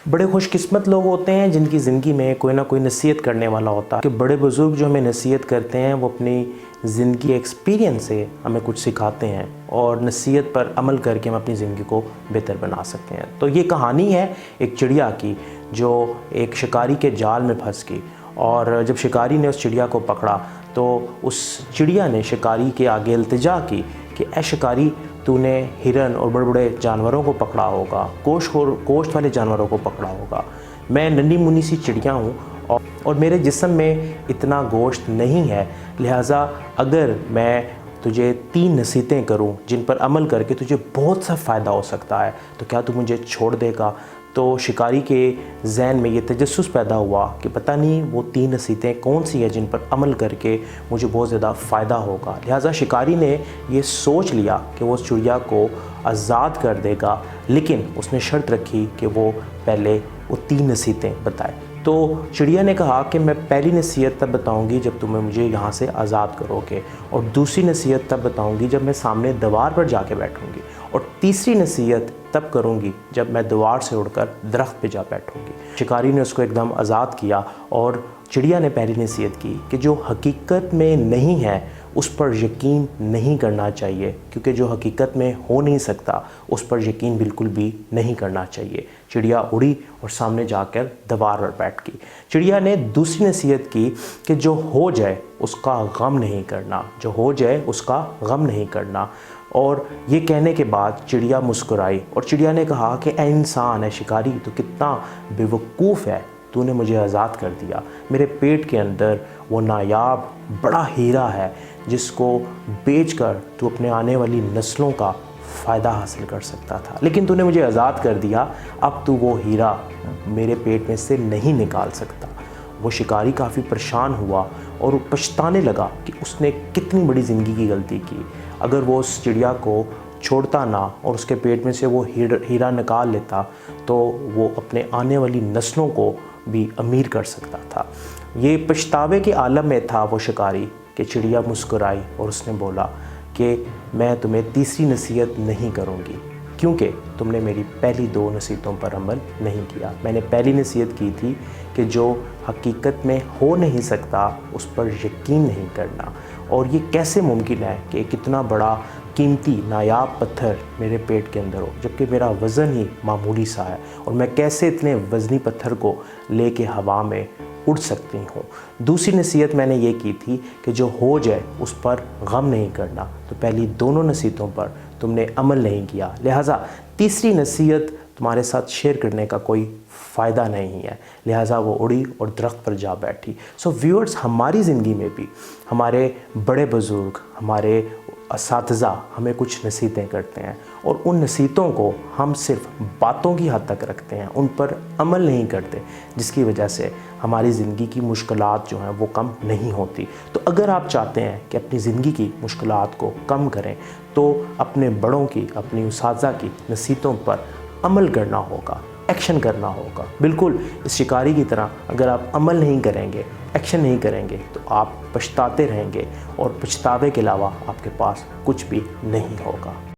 बड़े खुशकिस्मत लोग होते हैं जिनकी ज़िंदगी में कोई ना कोई नसीहत करने वाला होता है कि बड़े बुज़ुर्ग जो हमें नसीहत करते हैं वो अपनी ज़िंदगी एक्सपीरियंस से हमें कुछ सिखाते हैं और नसीहत पर अमल करके हम अपनी ज़िंदगी को बेहतर बना सकते हैं। तो ये कहानी है एक चिड़िया की जो एक शिकारी के जाल में फंस गई, और जब शिकारी ने उस चिड़िया को पकड़ा तो उस चिड़िया ने शिकारी के आगे इल्तिजा की कि ए शिकारी, तूने हिरन और बड़े बड़े जानवरों को पकड़ा होगा, गोश्त वाले जानवरों को पकड़ा होगा। मैं नन्ही मुन्नी सी चिड़िया हूँ और मेरे जिस्म में इतना गोश्त नहीं है, लिहाजा अगर मैं तुझे 3 नसीहतें करूं जिन पर अमल करके तुझे बहुत सा फ़ायदा हो सकता है, तो क्या तू मुझे छोड़ देगा? तो शिकारी के ज़हन में ये तजस्सुस पैदा हुआ कि पता नहीं वो 3 नसीहतें कौन सी हैं जिन पर अमल करके मुझे बहुत ज़्यादा फ़ायदा होगा। लिहाजा शिकारी ने ये सोच लिया कि वो उस चिड़िया को आज़ाद कर देगा, लेकिन उसने शर्त रखी कि वो पहले वो 3 नसीहतें बताए। तो चिड़िया ने कहा कि मैं पहली नसीहत तब बताऊंगी जब तुम्हें मुझे यहाँ से आज़ाद करोगे, और दूसरी नसीहत तब बताऊंगी जब मैं सामने दीवार पर जाके बैठूंगी, और तीसरी नसीहत तब करूंगी जब मैं दीवार से उड़कर दरख्त पे जा बैठूंगी। शिकारी ने उसको एकदम आज़ाद किया और चिड़िया ने पहली नसीहत की कि जो हकीकत में नहीं है उस पर यकीन नहीं करना चाहिए, क्योंकि जो हकीकत में हो नहीं सकता उस पर यकीन बिल्कुल भी नहीं करना चाहिए। चिड़िया उड़ी और सामने जाकर दीवार पर बैठ गई। चिड़िया ने दूसरी नसीहत की कि जो हो जाए उसका गम नहीं करना, जो हो जाए उसका गम नहीं करना। और ये कहने के बाद चिड़िया मुस्कुराई और चिड़िया ने कहा कि ए इंसान, है शिकारी, तो कितना बेवकूफ़ है, तूने मुझे आज़ाद कर दिया। मेरे पेट के अंदर वो नायाब बड़ा हीरा है जिसको बेचकर तू अपने आने वाली नस्लों का फ़ायदा हासिल कर सकता था, लेकिन तूने मुझे आज़ाद कर दिया। अब तू वो हीरा मेरे पेट में से नहीं निकाल सकता। वो शिकारी काफ़ी परेशान हुआ और पछताने लगा कि उसने कितनी बड़ी ज़िंदगी की गलती की। अगर वो उस चिड़िया को छोड़ता ना और उसके पेट में से वो हीरा निकाल लेता तो वो अपने आने वाली नस्लों को भी अमीर कर सकता था। ये पछतावे के आलम में था वो शिकारी कि चिड़िया मुस्कुराई और उसने बोला कि मैं तुम्हें तीसरी नसीहत नहीं करूँगी, क्योंकि तुमने मेरी पहली 2 नसीहतों पर अमल नहीं किया। मैंने पहली नसीहत की थी कि जो हकीकत में हो नहीं सकता उस पर यकीन नहीं करना, और ये कैसे मुमकिन है कि कितना बड़ा कीमती नायाब पत्थर मेरे पेट के अंदर हो जबकि मेरा वज़न ही मामूली सा है, और मैं कैसे इतने वज़नी पत्थर को लेके हवा में उड़ सकती हूँ। दूसरी नसीहत मैंने ये की थी कि जो हो जाए उस पर गम नहीं करना, तो पहली दोनों नसीहतों पर तुमने अमल नहीं किया, लिहाजा तीसरी नसीहत तुम्हारे साथ शेयर करने का कोई फ़ायदा नहीं है। लिहाजा वो उड़ी और दरख्त पर जा बैठी। सो व्यूअर्स, हमारी ज़िंदगी में भी हमारे बड़े बुज़ुर्ग, हमारे असातिज़ा हमें कुछ नसीहतें करते हैं और उन नसीहतों को हम सिर्फ बातों की हद तक रखते हैं, उन पर अमल नहीं करते, जिसकी वजह से हमारी ज़िंदगी की मुश्किलात जो हैं वो कम नहीं होती। तो अगर आप चाहते हैं कि अपनी ज़िंदगी की मुश्किलात को कम करें तो अपने बड़ों की, अपनी उसातिज़ा की नसीहतों पर अमल करना होगा, एक्शन करना होगा। बिल्कुल इस शिकारी की तरह अगर आप अमल नहीं करेंगे, एक्शन नहीं करेंगे, तो आप पछताते रहेंगे और पछतावे के अलावा आपके पास कुछ भी नहीं होगा।